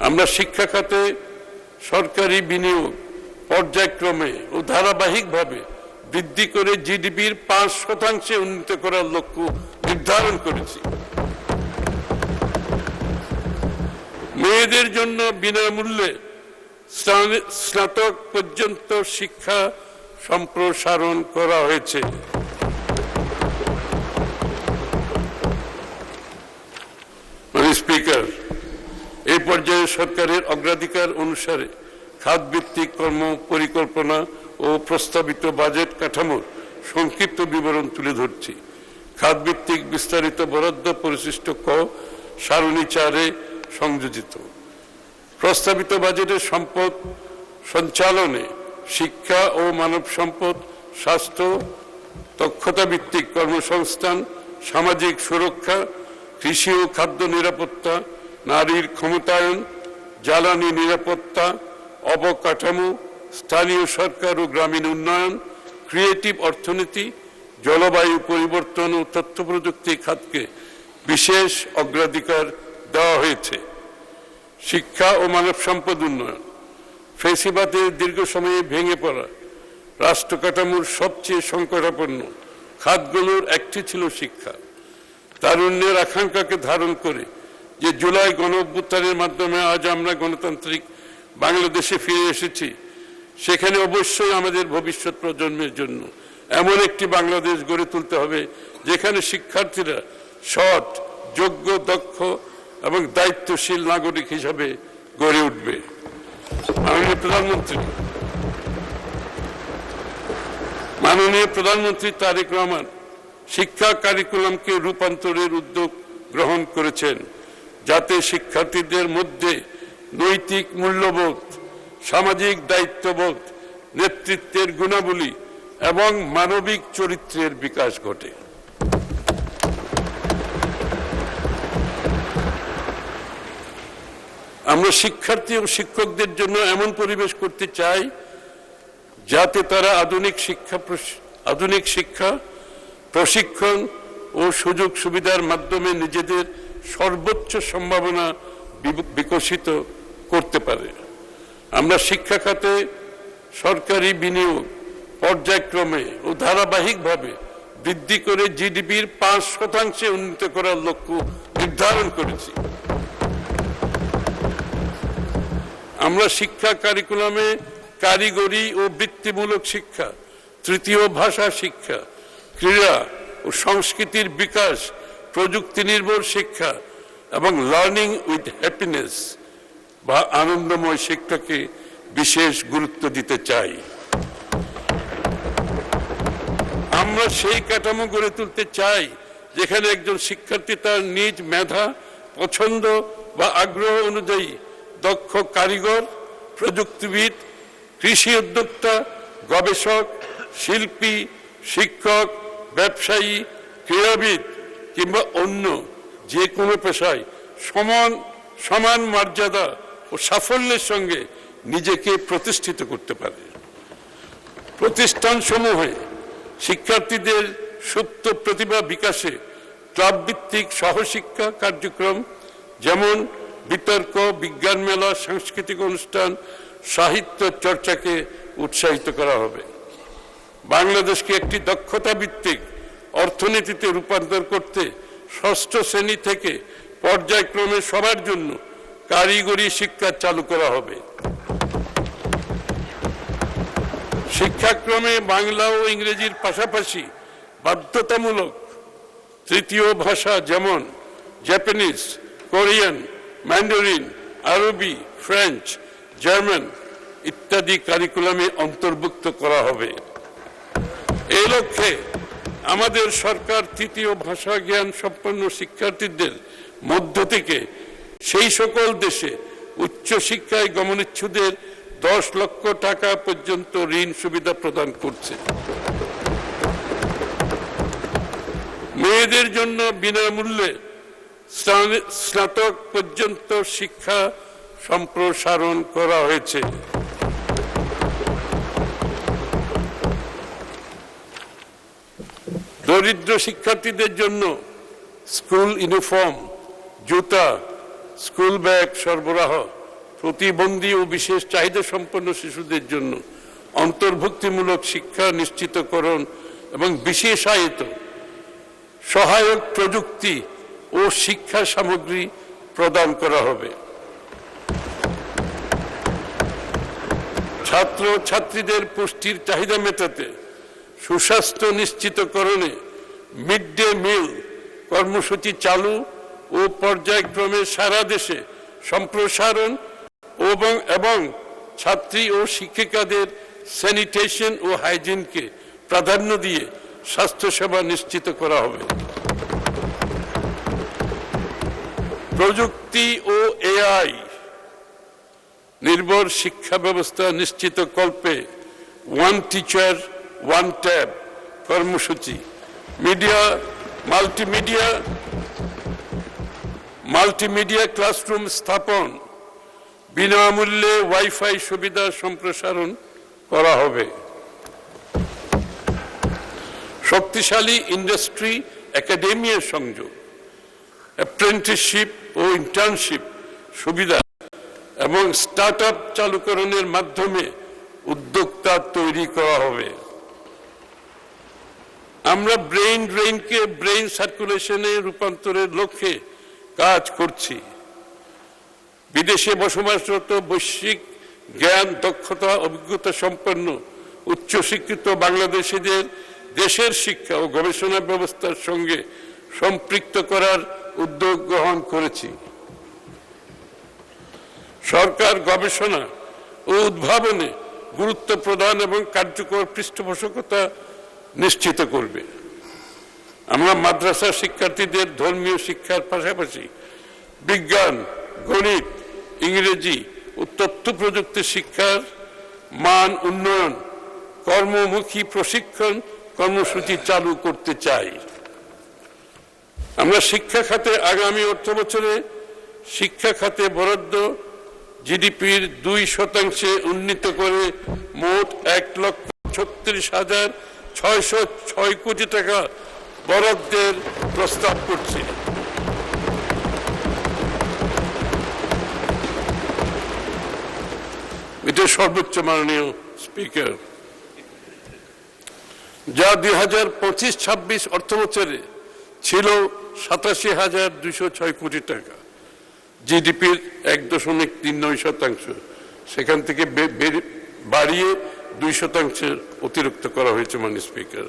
আমরা শিক্ষা খাতে সরকারি বিনিয়োগ পর্যায়ক্রমে ও ধারাবাহিকভাবে বৃদ্ধি করে জিডিপির 5% উন্নীত করার লক্ষ্য নির্ধারণ করেছি। মেয়েদের জন্য বিনামূল্যে স্নাতক পর্যন্ত শিক্ষা সম্প্রসারণ করা হয়েছে। স্পিকার, এই পর্যায়ে সরকারের অগ্রাধিকার অনুসারে খাতভিত্তিক কর্ম পরিকল্পনা ও প্রস্তাবিত বাজেট কাঠামোর সংক্ষিপ্ত বিবরণ তুলে ধরছি। খাতভিত্তিক বিস্তারিত বরাদ্দ পরিশিষ্ট ক সারণী 4-এ সংযোজিত। প্রস্তাবিত বাজেটের সম্পদ সঞ্চালনে শিক্ষা ও মানব সম্পদ, স্বাস্থ্য, দক্ষতা ভিত্তিক কর্মসংস্থান, সামাজিক সুরক্ষা, কৃষি ও খাদ্য নিরাপত্তা, নারীর ক্ষমতায়ন, জ্বালানি নিরাপত্তা, অবকাঠামো, স্থানীয় সরকার ও গ্রামীণ উন্নয়ন, ক্রিয়েটিভ অর্থনীতি, জলবায়ু পরিবর্তন ও তথ্য প্রযুক্তি খাতকে বিশেষ অগ্রাধিকার দেওয়া হয়েছে। শিক্ষা ও মানব সম্পদ উন্নয়ন। ফেসিবাদের দীর্ঘ সময়ে ভেঙে পড়া রাষ্ট্র কাঠামোর সবচেয়ে সংকটাপন্ন খাতগুলোর একটি ছিল শিক্ষা। তারুণ্যের আকাঙ্ক্ষাকে ধারণ করে যে জুলাই গণঅভ্যুত্থানের মাধ্যমে আজ আমরা গণতান্ত্রিক বাংলাদেশে ফিরে এসেছি, সেখানে অবশ্যই আমাদের ভবিষ্যৎ প্রজন্মের জন্য এমন একটি বাংলাদেশ গড়ে তুলতে হবে যেখানে শিক্ষার্থীরা সৎ, যোগ্য, দক্ষ এবং দায়িত্বশীল নাগরিক হিসাবে গড়ে উঠবে। মাননীয় প্রধানমন্ত্রী তারেক রহমান শিক্ষা কারিকুলামকে রূপান্তরের উদ্যোগ গ্রহণ করেছেন, যাতে শিক্ষার্থীদের মধ্যে নৈতিক মূল্যবোধ, সামাজিক দায়িত্ববোধ, নেতৃত্বের গুণাবলী এবং মানবিক চরিত্রের বিকাশ ঘটে। আমরা শিক্ষার্থী ও শিক্ষকদের জন্য এমন পরিবেশ করতে চাই যাতে তারা আধুনিক শিক্ষা, প্রশিক্ষণ ও সুযোগ সুবিধার মাধ্যমে নিজেদের সর্বোচ্চ সম্ভাবনা বিকশিত করতে পারে। আমরা শিক্ষা খাতে সরকারি বিনিয়োগ পর্যায়ক্রমে ও ধারাবাহিকভাবে বৃদ্ধি করে জিডিপির 5% উন্নীত করার লক্ষ্য নির্ধারণ করেছি। আমরা শিক্ষা কারিকুলামে কারিগরি ও বৃত্তিমূলক শিক্ষা, তৃতীয় ভাষা শিক্ষা, ক্রীড়া ও সংস্কৃতির বিকাশ, প্রযুক্তি নির্ভর শিক্ষা এবং লার্নিং উইথ হ্যাপিনেস বা আনন্দময় শিক্ষাকে বিশেষ গুরুত্ব দিতে চাই। আমরা সেই কাঠামো গড়ে তুলতে চাই যেখানে একজন শিক্ষার্থী তার নিজ মেধা, পছন্দ বা আগ্রহ অনুযায়ী দক্ষ কারিগর, প্রযুক্তিবিদ, কৃষি উদ্যোক্তা, গবেষক, শিল্পী, শিক্ষক, ব্যবসায়ী, ক্রীড়াবিদ কিংবা অন্য যে কোনো পেশায় সমান মর্যাদা ও সাফল্যের সঙ্গে নিজেকে প্রতিষ্ঠিত করতে পারে। প্রতিষ্ঠানসমূহে শিক্ষার্থীদের সুপ্ত প্রতিভা বিকাশে ক্লাব ভিত্তিক সহশিক্ষা কার্যক্রম যেমন বিতর্ক, বিজ্ঞান মেলা, সাংস্কৃতিক অনুষ্ঠান, সাহিত্য চর্চাকে উৎসাহিত করা হবে। বাংলাদেশকে একটি দক্ষতা ভিত্তিক অর্থনীতিতে রূপান্তর করতে ষষ্ঠ শ্রেণী থেকে পর্যায়ক্রমে সবার জন্য কারিগরি শিক্ষা চালু করা হবে। শিক্ষাক্রমে বাংলা ও ইংরেজির পাশাপাশি বাধ্যতামূলক তৃতীয় ভাষা যেমন জাপানিজ, কোরিয়ান, ম্যান্ডারিন, আরবি, ফ্রেঞ্চ, জার্মান ইত্যাদি কারিকুলামে অন্তর্ভুক্ত করা হবে। এই লক্ষ্যে আমাদের সরকার তৃতীয় ভাষা জ্ঞান সম্পন্ন শিক্ষার্থীদের মধ্য থেকে সেই সকল দেশে উচ্চশিক্ষায় গমনেচ্ছুদের 10 লক্ষ টাকা পর্যন্ত ঋণ সুবিধা প্রদান করছে। মেয়েদের জন্য বিনামূল্যে স্নাতক পর্যন্ত শিক্ষা সম্প্রসারণ করা হয়েছে। দরিদ্র শিক্ষার্থীদের জন্য স্কুল ইউনিফর্ম, জুতা, স্কুল ব্যাগ সরবরাহ প্রতিবন্ধী ও বিশেষ চাহিদা সম্পন্ন শিশুদের জন্য অন্তর্ভুক্তিমূলক শিক্ষা নিশ্চিতকরণ এবং বিশেষায়িত সহায়ক প্রযুক্তি ও শিক্ষা সামগ্রী প্রদান করা হবে। ছাত্র ছাত্রীদের পুষ্টির চাহিদা মেটাতে সুস্বাস্থ্য নিশ্চিতকরণে মিড ডে মিল কর্মসূচি চালু ও পর্যায়ক্রমে সারা দেশে সম্প্রসারণ এবং ছাত্রী ও শিক্ষিকাদের স্যানিটেশন ও হাইজিনকে প্রাধান্য দিয়ে স্বাস্থ্যসেবা নিশ্চিত করা হবে। প্রযুক্তি ও এআই নির্ভর শিক্ষা ব্যবস্থা নিশ্চিতকল্পে ওয়ান টিচার ওয়ান ট্যাব কর্মসূচি, মাল্টিমিডিয়া ক্লাসরুম স্থাপন, বিনামূল্যে ওয়াইফাই সুবিধা সম্প্রসারণ করা হবে। শক্তিশালী ইন্ডাস্ট্রি একাডেমিয়া সংযোগ, অ্যাপ্রেন্টিসশিপ ও ইন্টার্নশিপ সুবিধা এবং স্টার্টআপ চালুকরণের মাধ্যমে উদ্যোক্তা তৈরি করা হবে। আমরা ব্রেইন ড্রেইনকে ব্রেইন সার্কুলেশনে রূপান্তরের লক্ষ্যে কাজ করছি। বিদেশে বসবাসরত বৈশ্বিক জ্ঞান, দক্ষতা, অভিজ্ঞতা সম্পন্ন উচ্চশিক্ষিত বাংলাদেশিদের দেশের শিক্ষা ও গবেষণা ব্যবস্থার সঙ্গে সম্পৃক্ত করার উদ্যোগ গ্রহণ করেছি। সরকার গবেষণা ও উদ্ভাবনে গুরুত্ব প্রদান এবং কার্যকর পৃষ্ঠপোষকতা নিশ্চিত করবে। আমরা মাদ্রাসা শিক্ষার্থীদের ধর্মীয় শিক্ষার পাশাপাশি বিজ্ঞান, গণিত, ইংরেজি ও তথ্য প্রযুক্তি শিক্ষার মান উন্নয়ন, কর্মমুখী প্রশিক্ষণ কর্মসূচি চালু করতে চাই। আমরা শিক্ষা খাতে আগামী অর্থবছরে শিক্ষা খাতে বরাদ্দ জিডিপির 2% উন্নীত করে মোট 1,36,606 কোটি টাকা বরাদ্দের প্রস্তাব করছি। এটা সর্বোচ্চ মাননীয় স্পিকার, যা 2025-26 অর্থবছরে ছিল 87,206 কোটি টাকা, জিডিপির 1.39%। সেখান থেকে বাড়িয়ে 2% অতিরিক্ত করা হয়েছে মাননীয় স্পিকার।